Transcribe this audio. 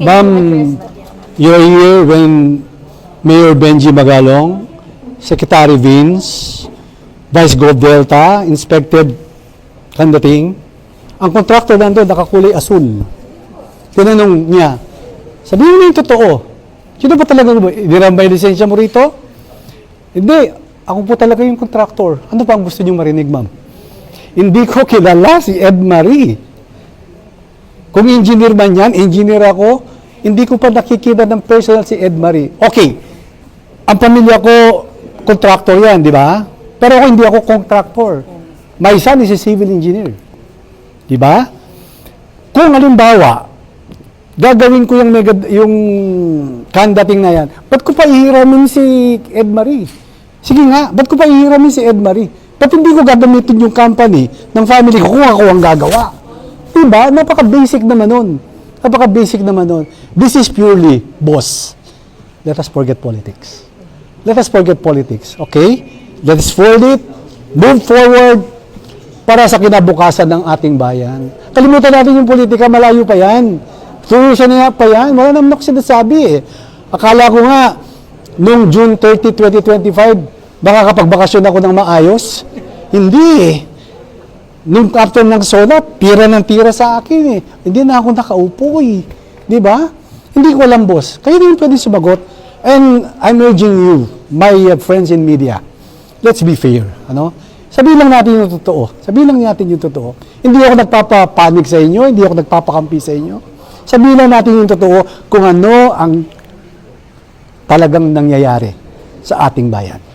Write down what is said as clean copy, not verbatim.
Ma'am, you're here when Mayor Benji Magalong, Secretary Vince, Vice Gov Delta, inspected kandating. Ang contractor nandun nakakulay asul. Tinanong niya, sabihin mo yung totoo. Sino ba talaga mo? Inirambay lisensya mo rito? Hindi. Ako po talaga yung contractor. Ano pa ang gusto niyong marinig, ma'am? Hindi ko kilala si Ed Marie. Kung engineer man yan, engineer ako, hindi ko pa nakikita ng personal si Ed Marie. Okay, ang pamilya ko, contractor yan, di ba? Pero ako hindi ako contractor. My son is a civil engineer. Di ba? Kung halimbawa, gagawin ko yung kandating na yan, ba't ko pa ihiramin si Ed Marie? Sige nga, ba't ko pa ihiramin si Ed Marie? Ba't hindi ko gagamitin yung company ng family ko kung ako ang gagawa? Diba? Napaka-basic naman nun. Napaka-basic naman nun. This is purely, boss, let us forget politics. Let us forget politics, okay? Let us forget it, move forward para sa kinabukasan ng ating bayan. Kalimutan natin yung politika, malayo pa yan. Solution na pa yan. Wala naman ako sinasabi eh. Akala ko nga, noong June 30, 2025, baka kapagbakasyon ako ng maayos. Hindi eh. Nung after ng SONA, tira ng tira sa akin eh. Hindi na ako nakaupo eh. Di ba? Hindi ko alam, boss. Kayo din pwede sumagot. And I'm urging you, my friends in media, let's be fair. Ano? Sabihin lang natin yung totoo. Sabihin lang natin yung totoo. Hindi ako nagpapapanik sa inyo, hindi ako nagpapakampi sa inyo. Sabihin lang natin yung totoo kung ano ang talagang nangyayari sa ating bayan.